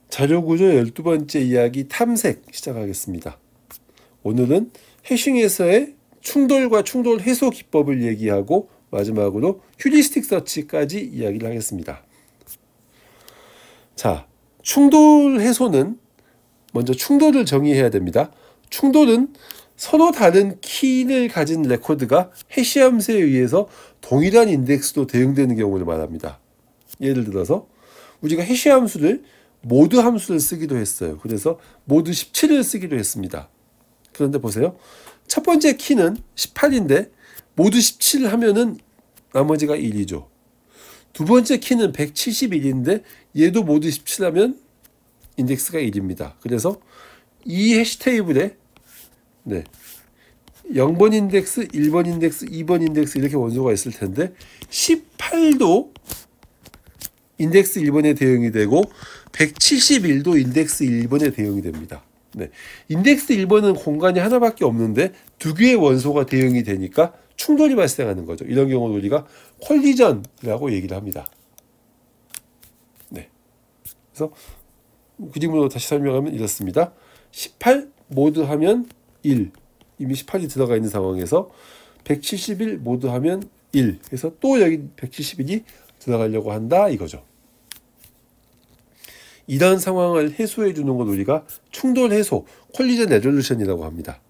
자료구조 12번째 이야기 탐색 시작하겠습니다. 오늘은 해싱에서의 충돌과 충돌 해소 기법을 얘기하고 마지막으로 휴리스틱 서치까지 이야기를 하겠습니다. 자, 충돌 해소는 먼저 충돌을 정의해야 됩니다. 충돌은 서로 다른 키를 가진 레코드가 해시 함수에 의해서 동일한 인덱스로 대응되는 경우를 말합니다. 예를 들어서 우리가 해시 함수를 모드 함수를 쓰기도 했어요. 그래서 모드 17을 쓰기도 했습니다. 그런데 보세요. 첫 번째 키는 18인데 모드 17 하면은 나머지가 1이죠. 두 번째 키는 171인데 얘도 모드 17 하면 인덱스가 1입니다. 그래서 이 해시 테이블에 0번 인덱스, 1번 인덱스, 2번 인덱스 이렇게 원소가 있을 텐데 18도 인덱스 1번에 대응이 되고 171도 인덱스 1번에 대응이 됩니다. 인덱스 1번은 공간이 하나밖에 없는데 두 개의 원소가 대응이 되니까 충돌이 발생하는 거죠. 이런 경우는 우리가 콜리전이라고 얘기를 합니다. 그래서 그림으로 다시 설명하면 이렇습니다. 18 모드 하면 1, 이미 18이 들어가 있는 상황에서 171 모드 하면 1, 그래서 또 여기 171이 들어가려고 한다 이거죠. 이런 상황을 해소해 주는 걸 우리가 충돌 해소, 콜리전 레졸루션이라고 합니다.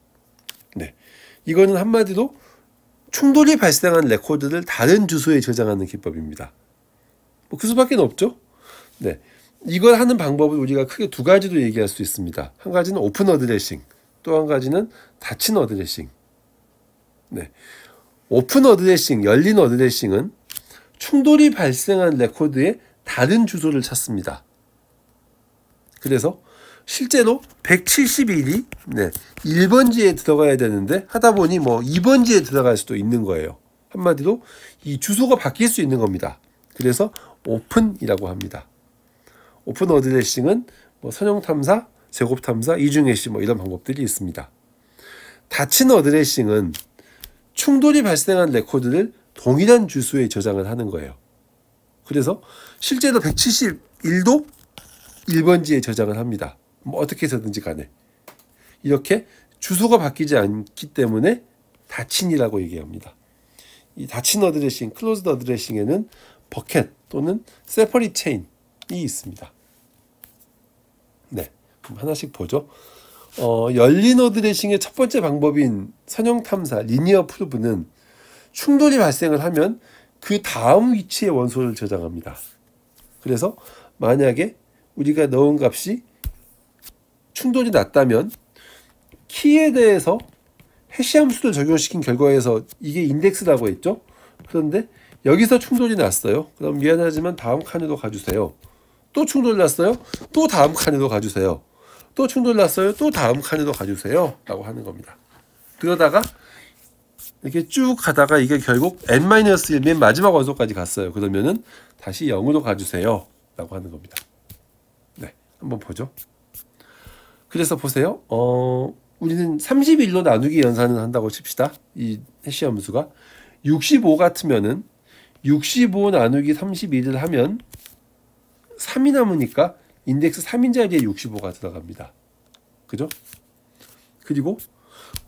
이거는 한마디로 충돌이 발생한 레코드를 다른 주소에 저장하는 기법입니다. 그 수밖에 없죠. 이걸 하는 방법을 우리가 크게 두 가지로 얘기할 수 있습니다. 한 가지는 오픈 어드레싱, 또 한 가지는 닫힌 어드레싱. 오픈 어드레싱, 열린 어드레싱은 충돌이 발생한 레코드의 다른 주소를 찾습니다. 그래서 실제로 171이 1번지에 들어가야 되는데 하다 보니 2번지에 들어갈 수도 있는 거예요. 한마디로 이 주소가 바뀔 수 있는 겁니다. 그래서 오픈이라고 합니다. 오픈 어드레싱은 선형 탐사, 제곱 탐사, 이중 해시 이런 방법들이 있습니다. 닫힌 어드레싱은 충돌이 발생한 레코드를 동일한 주소에 저장을 하는 거예요. 그래서 실제로 171도 1번지에 저장을 합니다. 어떻게 해서든지 간에. 이렇게 주소가 바뀌지 않기 때문에 닫힌이라고 얘기합니다. 이 닫힌 어드레싱, 클로즈드 어드레싱에는 버켓 또는 세퍼릿 체인이 있습니다. 그럼 하나씩 보죠. 열린 어드레싱의 첫 번째 방법인 선형 탐사, 리니어 프루브는 충돌이 발생을 하면 그 다음 위치의 원소를 저장합니다. 그래서 만약에 우리가 넣은 값이 충돌이 났다면 키에 대해서 해시 함수를 적용시킨 결과에서 이게 인덱스라고 했죠. 그런데 여기서 충돌이 났어요. 그럼 미안하지만 다음 칸으로 가주세요. 또 충돌 났어요. 또 다음 칸으로 가주세요. 또 충돌 났어요. 또 다음 칸으로 가주세요. 라고 하는 겁니다. 그러다가 이렇게 쭉 가다가 이게 결국 n-1 맨 마지막 원소까지 갔어요. 그러면은 다시 0으로 가주세요. 라고 하는 겁니다. 한번 보죠. 그래서 보세요. 우리는 31로 나누기 연산을 한다고 칩시다. 이 해시 함수가 65 같으면은 65 나누기 31을 하면 3이 남으니까 인덱스 3인 자리에 65가 들어갑니다. 그죠? 그리고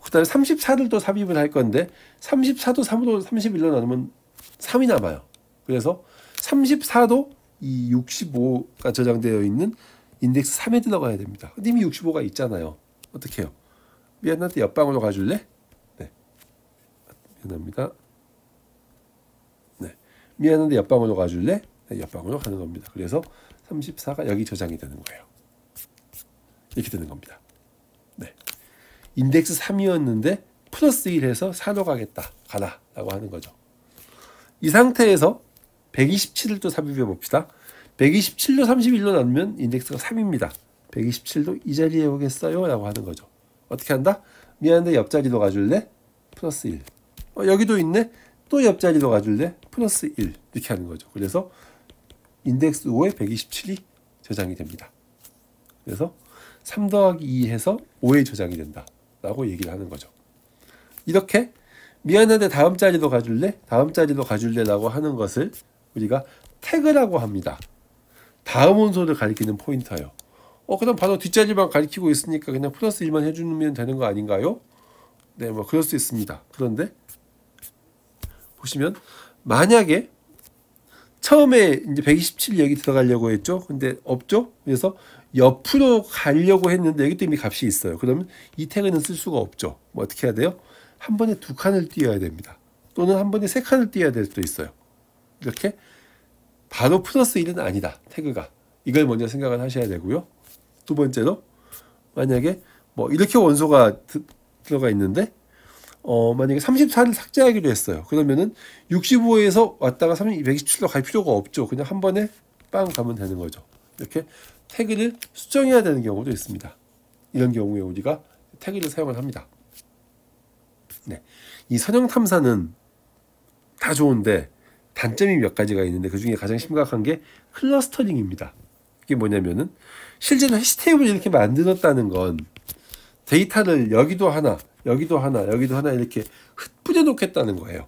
그 다음에 34를 또 삽입을 할 건데 34도 3으로 31로 나누면 3이 남아요. 그래서 34도 이 65가 저장되어 있는 인덱스 3에 들어가야 됩니다. 근데 이미 65가 있잖아요. 어떻게 해요? 미안한데 옆방으로 가줄래? 미안합니다. 미안한데 옆방으로 가줄래? 옆방으로 가는 겁니다. 그래서 34가 여기 저장이 되는 거예요. 이렇게 되는 겁니다. 인덱스 3이었는데 플러스 1 해서 4로 가겠다. 가라. 라고 하는 거죠. 이 상태에서 127을 또 삽입해 봅시다. 127로 31로 나누면 인덱스가 3입니다. 127도 이 자리에 오겠어요? 라고 하는 거죠. 어떻게 한다? 미안한데 옆자리로 가줄래? 플러스 1. 여기도 있네? 또 옆자리로 가줄래? 플러스 1. 이렇게 하는 거죠. 그래서 인덱스 5에 127이 저장이 됩니다. 그래서 3 더하기 2 해서 5에 저장이 된다. 라고 얘기를 하는 거죠. 이렇게 미안한데 다음 자리로 가줄래? 다음 자리로 가줄래? 라고 하는 것을 우리가 태그라고 합니다. 다음 원소를 가리키는 포인터예요. 그럼 바로 뒷자리만 가리키고 있으니까 그냥 플러스 1만 해주면 되는 거 아닌가요? 네, 뭐 그럴 수 있습니다. 그런데 보시면 만약에 처음에 이제 127 여기 들어가려고 했죠. 근데 없죠. 그래서 옆으로 가려고 했는데 여기 또 이미 값이 있어요. 그러면 이 태그는 쓸 수가 없죠. 뭐 어떻게 해야 돼요? 한 번에 두 칸을 띄어야 됩니다. 또는 한 번에 세 칸을 띄어야 될 수도 있어요. 이렇게 바로 플러스 1은 아니다. 태그가. 이걸 먼저 생각을 하셔야 되고요. 두 번째로 만약에 뭐 이렇게 원소가 들어가 있는데 만약에 34를 삭제하기로 했어요. 그러면은 65에서 왔다가 127로 갈 필요가 없죠. 그냥 한 번에 빵 가면 되는 거죠. 이렇게 태그를 수정해야 되는 경우도 있습니다. 이런 경우에 우리가 태그를 사용을 합니다. 네. 이 선형 탐사는 다 좋은데 단점이 몇 가지가 있는데 그 중에 가장 심각한 게 클러스터링입니다. 이게 뭐냐면은 실제로 해시 테이블을 이렇게 만들었다는 건 데이터를 여기도 하나, 여기도 하나, 여기도 하나 이렇게 흩뿌려 놓겠다는 거예요.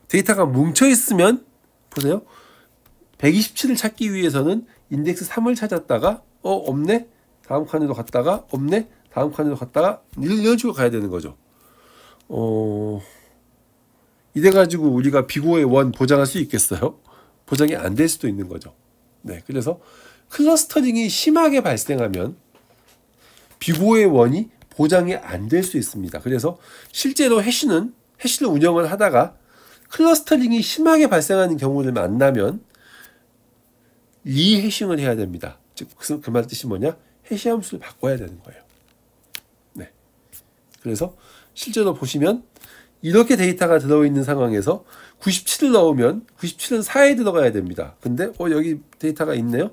데이터가 뭉쳐 있으면 보세요. 127을 찾기 위해서는 인덱스 3을 찾았다가 없네? 다음 칸으로 갔다가 없네? 다음 칸으로 갔다가 이런 식으로 가야 되는 거죠. 이래가지고 우리가 비고의 원 보장할 수 있겠어요? 보장이 안 될 수도 있는 거죠. 네, 그래서 클러스터링이 심하게 발생하면 비고의 원이 보장이 안 될 수 있습니다. 그래서 실제로 해시를 운영을 하다가 클러스터링이 심하게 발생하는 경우를 만나면 리해싱을 해야 됩니다. 즉, 그 말 뜻이 뭐냐? 해시 함수를 바꿔야 되는 거예요. 네. 그래서 실제로 보시면 이렇게 데이터가 들어있는 상황에서 97을 넣으면 97은 4에 들어가야 됩니다. 근데 여기 데이터가 있네요.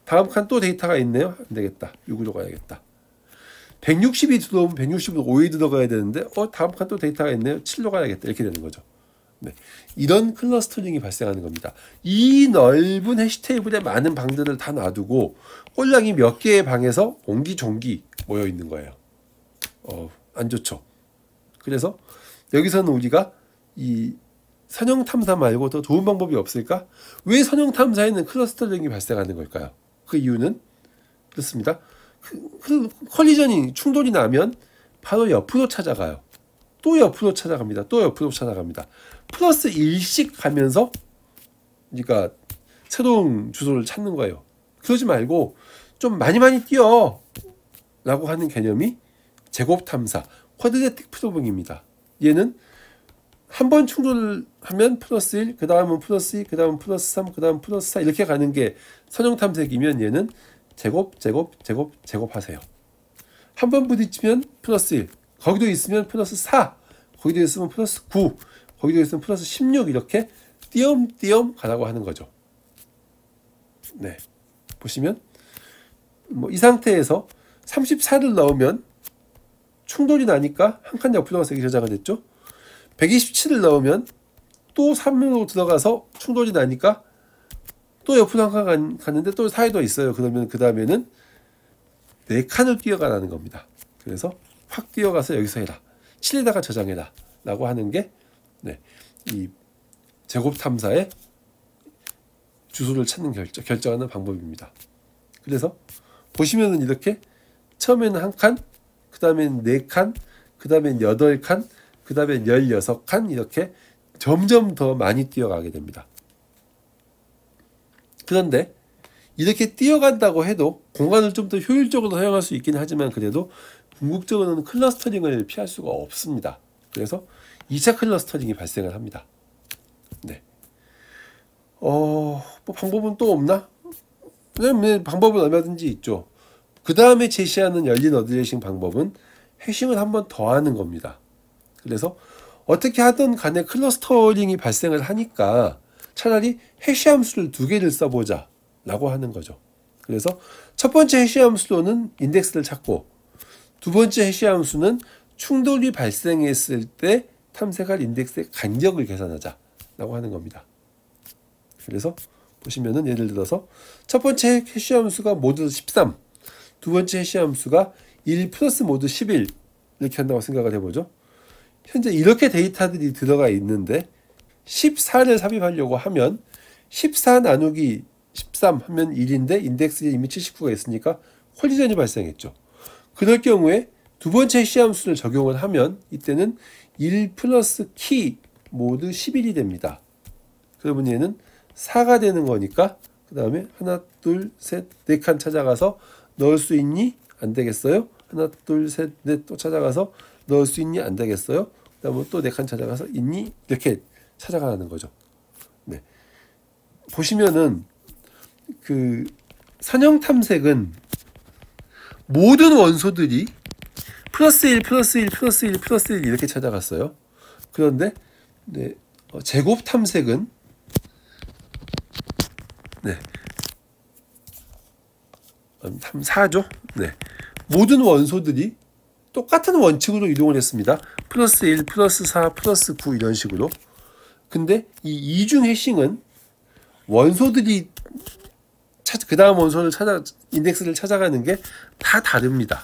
다음 칸 또 데이터가 있네요. 안 되겠다. 6으로 가야겠다. 160이 들어오면 160은 5에 들어가야 되는데 다음 칸 또 데이터가 있네요. 7로 가야겠다. 이렇게 되는 거죠. 네. 이런 클러스터링이 발생하는 겁니다. 이 넓은 해시 테이블에 많은 방들을 다 놔두고 꼴랑이 몇 개의 방에서 옹기종기 모여 있는 거예요. 안 좋죠. 그래서 여기서는 우리가 이 선형 탐사 말고 더 좋은 방법이 없을까? 왜 선형 탐사에는 클러스터링이 발생하는 걸까요? 그 이유는 그렇습니다. 컬리전이 충돌이 나면 바로 옆으로 찾아가요. 또 옆으로 찾아갑니다. 또 옆으로 찾아갑니다. 플러스 1씩 가면서 그러니까 새로운 주소를 찾는 거예요. 그러지 말고 좀 많이 뛰어 라고 하는 개념이 제곱 탐사, 쿼드레틱 프로빙입니다. 얘는 한 번 충돌을 하면 플러스 1, 그 다음은 플러스 2, 그 다음은 플러스 3, 그 다음 플러스 4 이렇게 가는 게 선형 탐색이면 얘는 제곱 하세요. 한 번 부딪히면 플러스 1, 거기도 있으면 플러스 4, 거기도 있으면 플러스 9, 거기도 있으면 플러스 16 이렇게 띄엄띄엄 가라고 하는 거죠. 네, 보시면 이 상태에서 34를 넣으면 충돌이 나니까 한 칸 옆으로 가서 저장이 됐죠. 127을 넣으면 또 3으로 들어가서 충돌이 나니까 또 옆으로 한 칸 갔는데 또 사이도 있어요. 그러면 그 다음에는 4칸을 뛰어가라는 겁니다. 그래서 확 뛰어가서 여기서 해라. 7에다가 저장해라. 라고 하는 게 이 제곱 탐사의 주소를 찾는 결정하는 방법입니다. 그래서 보시면은 이렇게 처음에는 한 칸, 그 다음엔 4칸, 그 다음엔 8칸, 그 다음엔 16칸 이렇게 점점 더 많이 뛰어가게 됩니다. 그런데 이렇게 뛰어간다고 해도 공간을 좀 더 효율적으로 사용할 수 있긴 하지만 그래도 궁극적으로는 클러스터링을 피할 수가 없습니다. 그래서 2차 클러스터링이 발생을 합니다. 네. 뭐 방법은 또 없나? 네, 방법은 얼마든지 있죠. 그 다음에 제시하는 열린 어드레싱 방법은 해싱을 한 번 더 하는 겁니다. 그래서 어떻게 하든 간에 클러스터링이 발생을 하니까 차라리 해시 함수를 2개를 써보자 라고 하는 거죠. 그래서 첫 번째 해시 함수로는 인덱스를 찾고 두 번째 해시 함수는 충돌이 발생했을 때 탐색할 인덱스의 간격을 계산하자 라고 하는 겁니다. 그래서 보시면은 예를 들어서 첫 번째 해시 함수가 모두 13, 두 번째 해시 함수가 1 플러스 모두 11 이렇게 한다고 생각을 해보죠. 현재 이렇게 데이터들이 들어가 있는데 14를 삽입하려고 하면 14 나누기 13 하면 1인데 인덱스에 이미 79가 있으니까 콜리전이 발생했죠. 그럴 경우에 두 번째 해시 함수를 적용을 하면 이때는 1 플러스 키 모두 11이 됩니다. 그러면 얘는 4가 되는 거니까 그 다음에 하나 둘 셋 네 칸 찾아가서 넣을 수 있니? 안 되겠어요? 하나 둘 셋 넷 또 찾아가서 넣을 수 있니? 안 되겠어요? 그 다음에 또 네 칸 찾아가서 있니? 이렇게 찾아가는 거죠. 네. 보시면은 그 선형 탐색은 모든 원소들이 플러스 1, 플러스 1, 플러스 1, 플러스 1 이렇게 찾아갔어요. 그런데 네, 제곱 탐색은 네, 4죠. 네, 모든 원소들이 똑같은 원칙으로 이동을 했습니다. 플러스 1, 플러스 4, 플러스 9 이런 식으로. 근데 이 이중 해싱은 원소들이 그 다음 원소를 인덱스를 찾아가는 게 다 다릅니다.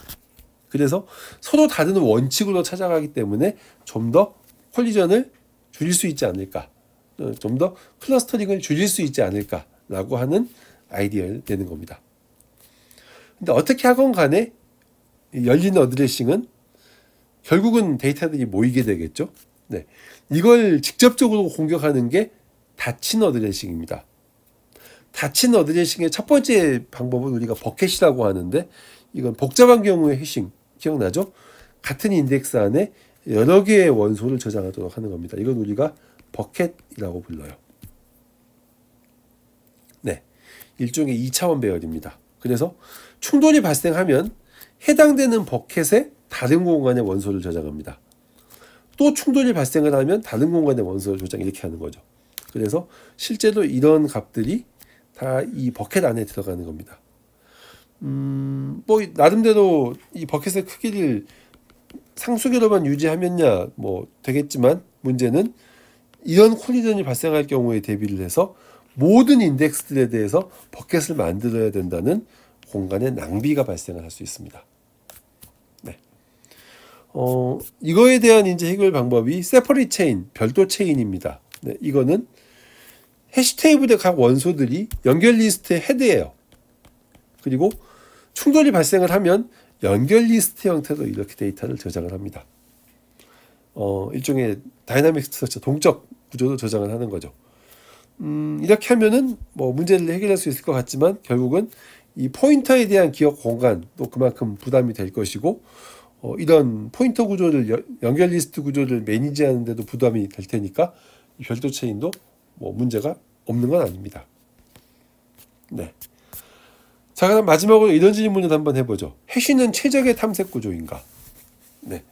그래서 서로 다른 원칙으로 찾아가기 때문에 좀 더 콜리전을 줄일 수 있지 않을까, 좀 더 클러스터링을 줄일 수 있지 않을까라고 하는 아이디어를 내는 겁니다. 근데 어떻게 하건 간에 열린 어드레싱은 결국은 데이터들이 모이게 되겠죠. 네, 이걸 직접적으로 공격하는 게 닫힌 어드레싱입니다. 닫힌 어드레싱의 첫 번째 방법은 우리가 버켓이라고 하는데, 이건 복잡한 경우의 해싱 기억나죠? 같은 인덱스 안에 여러 개의 원소를 저장하도록 하는 겁니다. 이건 우리가 버켓이라고 불러요. 네, 일종의 2차원 배열입니다. 그래서 충돌이 발생하면 해당되는 버켓에 다른 공간의 원소를 저장합니다. 또 충돌이 발생을 하면 다른 공간의 원소를 저장, 이렇게 하는 거죠. 그래서 실제로 이런 값들이 다 이 버켓 안에 들어가는 겁니다. 뭐 나름대로 이 버켓의 크기를 상수계로만 유지하면야 뭐 되겠지만, 문제는 이런 콜리전이 발생할 경우에 대비를 해서 모든 인덱스들에 대해서 버켓을 만들어야 된다는 공간의 낭비가 발생을 할 수 있습니다. 네. 이거에 대한 이제 해결 방법이 세퍼릿 체인, 별도 체인입니다. 네, 이거는 해시 테이블의 각 원소들이 연결 리스트의 헤드예요. 그리고 충돌이 발생을 하면 연결 리스트 형태로 이렇게 데이터를 저장을 합니다. 일종의 다이나믹 스트럭처, 동적 구조로 저장을 하는 거죠. 이렇게 하면은 뭐 문제를 해결할 수 있을 것 같지만, 결국은 이 포인터에 대한 기억 공간도 그만큼 부담이 될 것이고, 이런 포인터 구조를, 연결 리스트 구조를 매니지하는 데도 부담이 될 테니까 이 별도 체인도 뭐 문제가 없는 건 아닙니다. 네. 자, 그럼 마지막으로 이런 질문을 한번 해보죠. 해시는 최적의 탐색 구조인가? 네.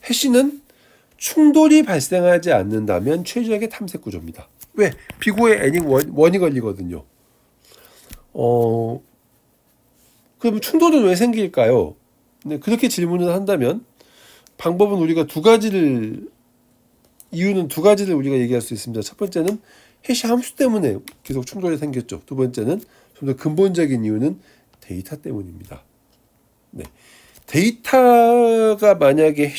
해시는 충돌이 발생하지 않는다면 최적의 탐색 구조입니다. 왜? 비고에 애닝 원이 걸리거든요. 그럼 충돌은 왜 생길까요? 네, 그렇게 질문을 한다면 방법은 우리가 이유는 두 가지를 우리가 얘기할 수 있습니다. 첫 번째는 해시 함수 때문에 계속 충돌이 생겼죠. 두 번째는 좀 더 근본적인 이유는 데이터 때문입니다. 네. 데이터가 만약에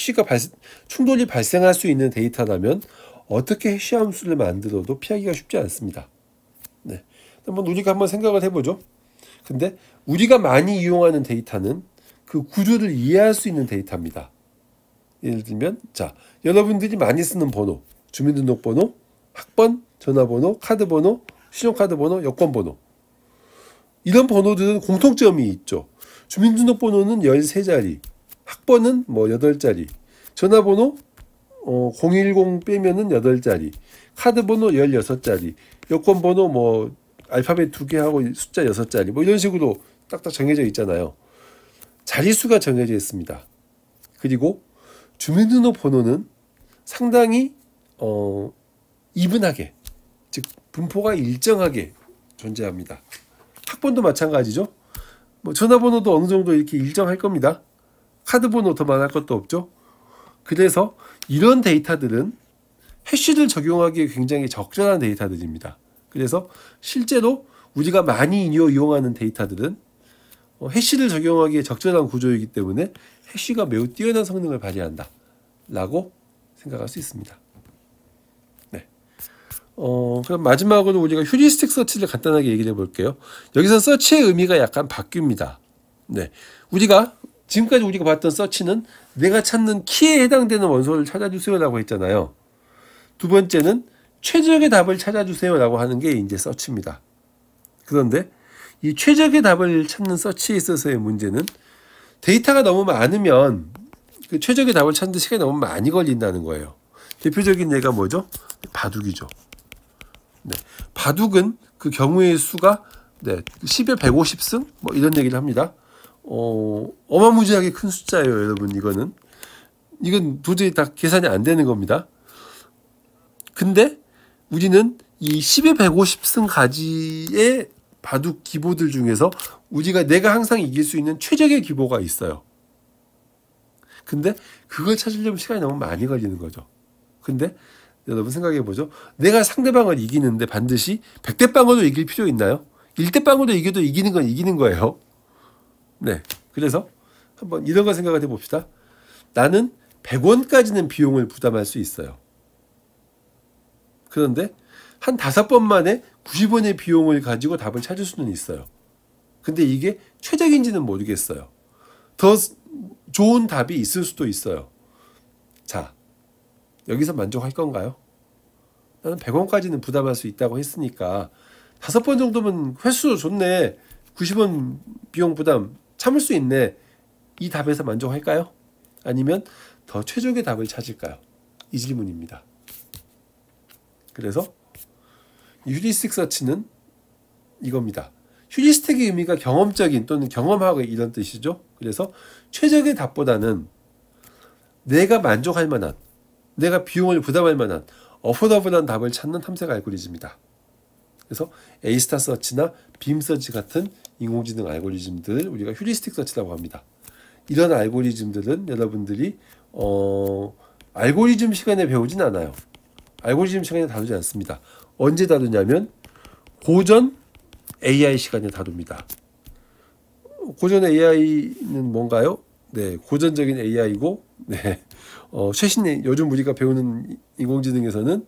충돌이 발생할 수 있는 데이터라면 어떻게 해시 함수를 만들어도 피하기가 쉽지 않습니다. 네. 우리가 한번 생각을 해보죠. 근데 우리가 많이 이용하는 데이터는 그 구조를 이해할 수 있는 데이터입니다. 예를 들면, 자, 여러분들이 많이 쓰는 번호, 주민등록번호, 학번, 전화번호, 카드번호, 신용카드번호, 여권번호, 이런 번호들은 공통점이 있죠. 주민등록번호는 13자리, 학번은 뭐 8자리, 전화번호 010 빼면은 8자리, 카드번호 16자리, 여권번호 뭐 알파벳 2개 하고 숫자 6자리, 뭐 이런 식으로 딱딱 정해져 있잖아요. 자릿수가 정해져 있습니다. 그리고 주민등록번호는 상당히 이분하게, 즉 분포가 일정하게 존재합니다. 학번도 마찬가지죠. 뭐 전화번호도 어느 정도 이렇게 일정할 겁니다. 카드번호 더 많을 것도 없죠. 그래서 이런 데이터들은 해시를 적용하기에 굉장히 적절한 데이터들입니다. 그래서 실제로 우리가 많이 이용하는 데이터들은 해시를 적용하기에 적절한 구조이기 때문에 해시가 매우 뛰어난 성능을 발휘한다 라고 생각할 수 있습니다. 네. 그럼 마지막으로 우리가 휴리스틱 서치를 간단하게 얘기를 해볼게요. 여기서 서치의 의미가 약간 바뀝니다. 네, 우리가 지금까지 우리가 봤던 서치는 내가 찾는 키에 해당되는 원소를 찾아주세요라고 했잖아요. 두 번째는 최적의 답을 찾아주세요라고 하는 게 이제 서치입니다. 그런데 이 최적의 답을 찾는 서치에 있어서의 문제는 데이터가 너무 많으면 그 최적의 답을 찾는 데 시간이 너무 많이 걸린다는 거예요. 대표적인 예가 뭐죠? 바둑이죠. 네, 바둑은 그 경우의 수가 10에 150승? 뭐 이런 얘기를 합니다. 어마무지하게 큰 숫자예요, 여러분. 이건 도저히 다 계산이 안 되는 겁니다. 근데 우리는 이 10에 150승 가지의 바둑 기보들 중에서 내가 항상 이길 수 있는 최적의 기보가 있어요. 근데 그걸 찾으려면 시간이 너무 많이 걸리는 거죠. 근데 여러분 생각해 보죠. 내가 상대방을 이기는데 반드시 100대 빵으로 이길 필요 있나요? 1대 빵으로 이겨도 이기는 건 이기는 거예요. 네. 그래서 한번 이런 거 생각해 봅시다. 나는 100원까지는 비용을 부담할 수 있어요. 그런데 한 5번 만에 90원의 비용을 가지고 답을 찾을 수는 있어요. 근데 이게 최적인지는 모르겠어요. 더 좋은 답이 있을 수도 있어요. 자, 여기서 만족할 건가요? 나는 100원까지는 부담할 수 있다고 했으니까 5번 정도면 횟수 좋네. 90원 비용 부담 참을 수 있네. 이 답에서 만족할까요? 아니면 더 최적의 답을 찾을까요? 이 질문입니다. 그래서 휴리스틱 서치는 이겁니다. 휴리스틱의 의미가 경험적인 또는 경험하고 이런 뜻이죠. 그래서 최적의 답보다는 내가 만족할 만한, 내가 비용을 부담할 만한 어포더블한 답을 찾는 탐색 알고리즘이다. 그래서 A-스타 서치나 빔 서치 같은 인공지능 알고리즘들을 우리가 휴리스틱 서치라고 합니다. 이런 알고리즘들은 여러분들이 알고리즘 시간에 배우진 않아요. 알고리즘 시간에 다루지 않습니다. 언제 다루냐면 고전 AI 시간에 다룹니다. 고전 AI는 뭔가요? 네, 고전적인 AI고, 네, 최신의 요즘 우리가 배우는 인공지능에서는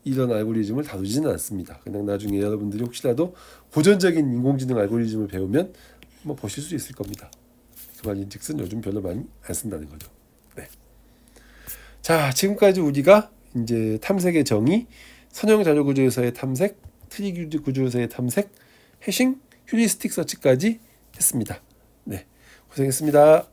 이런 알고리즘을 다루지는 않습니다. 그냥 나중에 여러분들이 혹시라도 고전적인 인공지능 알고리즘을 배우면 한번 보실 수 있을 겁니다. 그 말인즉슨 요즘 별로 많이 안 쓴다는 거죠. 네. 자, 지금까지 우리가 이제 탐색의 정의, 선형 자료 구조에서의 탐색, 트리 구조에서의 탐색, 해싱, 휴리스틱 서치까지 했습니다. 네, 고생했습니다.